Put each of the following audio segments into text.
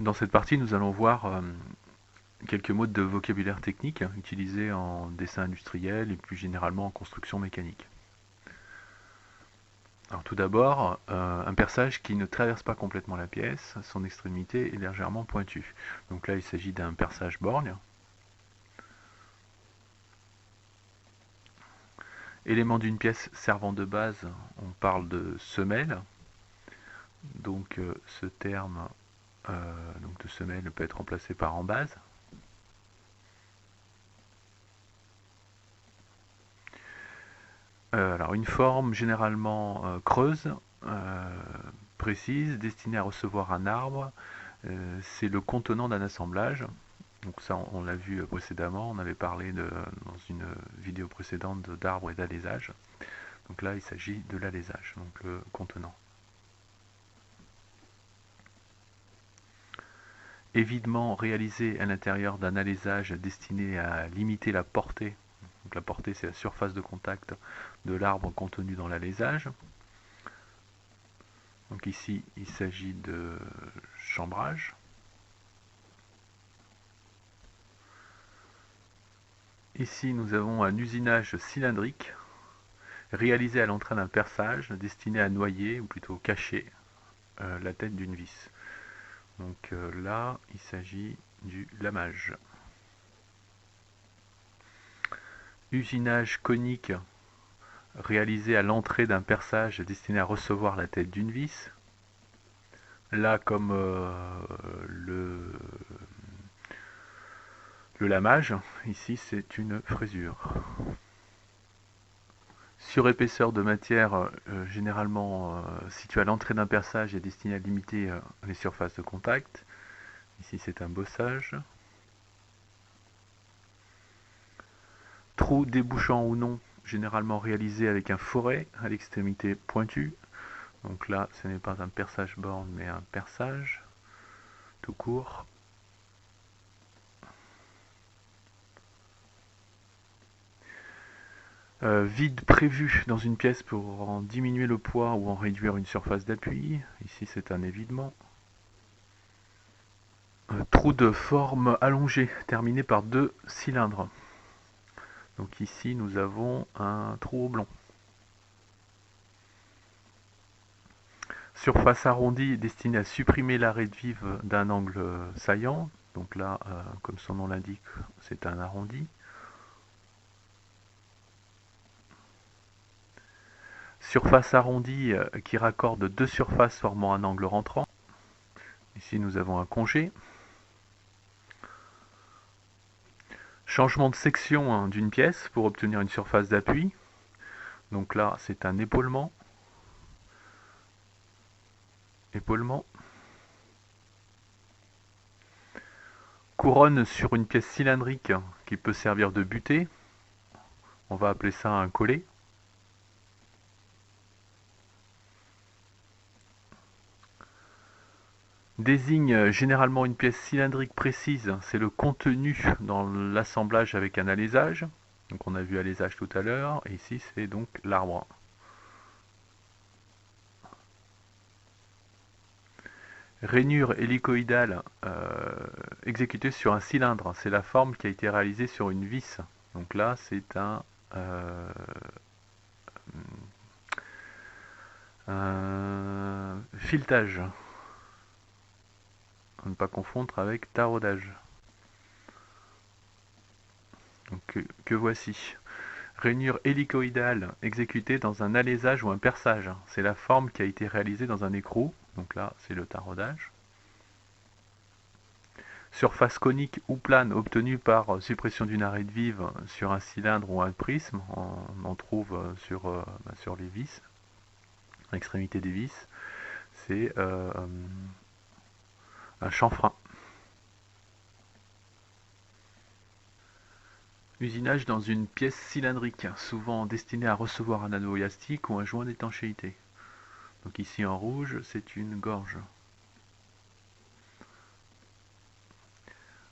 Dans cette partie, nous allons voir quelques mots de vocabulaire technique utilisés en dessin industriel et plus généralement en construction mécanique. Alors tout d'abord, un perçage qui ne traverse pas complètement la pièce, son extrémité est légèrement pointue. Donc là, il s'agit d'un perçage borgne. Élément d'une pièce servant de base, on parle de semelle. Donc ce terme donc de semelle peut être remplacé par en base. Alors une forme généralement creuse, précise, destinée à recevoir un arbre, c'est le contenant d'un assemblage. Donc ça on l'a vu précédemment, on avait parlé dans une vidéo précédente d'arbres et d'alésage. Donc là il s'agit de l'alésage, donc le contenant. Évidement réalisé à l'intérieur d'un alésage destiné à limiter la portée. Donc la portée, c'est la surface de contact de l'arbre contenu dans l'alésage. Donc ici, il s'agit de chambrage. Ici, nous avons un usinage cylindrique réalisé à l'entrée d'un perçage destiné à noyer, ou plutôt cacher, la tête d'une vis. Donc là, il s'agit du lamage. Usinage conique réalisé à l'entrée d'un perçage destiné à recevoir la tête d'une vis. Là, comme le lamage, ici c'est une frésure. Surépaisseur de matière généralement située à l'entrée d'un perçage et destinée à limiter les surfaces de contact. Ici c'est un bossage. Trou débouchant ou non, généralement réalisé avec un foret à l'extrémité pointue. Donc là, ce n'est pas un perçage borne, mais un perçage tout court. Vide prévu dans une pièce pour en diminuer le poids ou en réduire une surface d'appui. Ici, c'est un évidement. Trou de forme allongée, terminé par deux cylindres. Donc ici, nous avons un trou oblong. Surface arrondie destinée à supprimer l'arrêt de vive d'un angle saillant. Donc là, comme son nom l'indique, c'est un arrondi. Surface arrondie qui raccorde deux surfaces formant un angle rentrant. Ici, nous avons un congé. Changement de section d'une pièce pour obtenir une surface d'appui. Donc là, c'est un épaulement. Épaulement. Couronne sur une pièce cylindrique qui peut servir de butée. On va appeler ça un collet. Désigne généralement une pièce cylindrique précise, c'est le contenu dans l'assemblage avec un alésage. Donc on a vu alésage tout à l'heure, et ici c'est donc l'arbre. Rainure hélicoïdale exécutée sur un cylindre, c'est la forme qui a été réalisée sur une vis. Donc là c'est un filetage. À ne pas confondre avec taraudage. Donc, que voici. Rainure hélicoïdale exécutée dans un alésage ou un perçage. C'est la forme qui a été réalisée dans un écrou. Donc là, c'est le taraudage. Surface conique ou plane obtenue par suppression d'une arête vive sur un cylindre ou un prisme. On en trouve sur les vis, l'extrémité des vis. C'est un chanfrein. Usinage dans une pièce cylindrique, souvent destinée à recevoir un anneau élastique ou un joint d'étanchéité. Donc ici en rouge, c'est une gorge.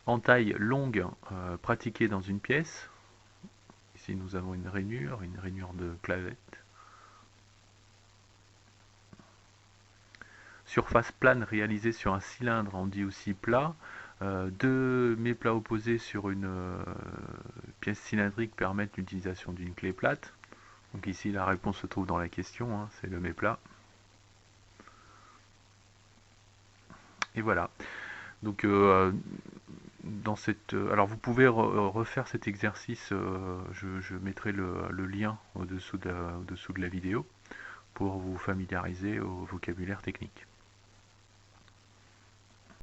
Entaille longue pratiquée dans une pièce. Ici nous avons une rainure de clavette. surface plane réalisée sur un cylindre, on dit aussi plat. Deux méplats opposés sur une pièce cylindrique permettent l'utilisation d'une clé plate. Donc ici la réponse se trouve dans la question, hein, c'est le méplat. Et voilà. Donc alors vous pouvez refaire cet exercice, je mettrai le lien au-dessous de la vidéo pour vous familiariser au vocabulaire technique.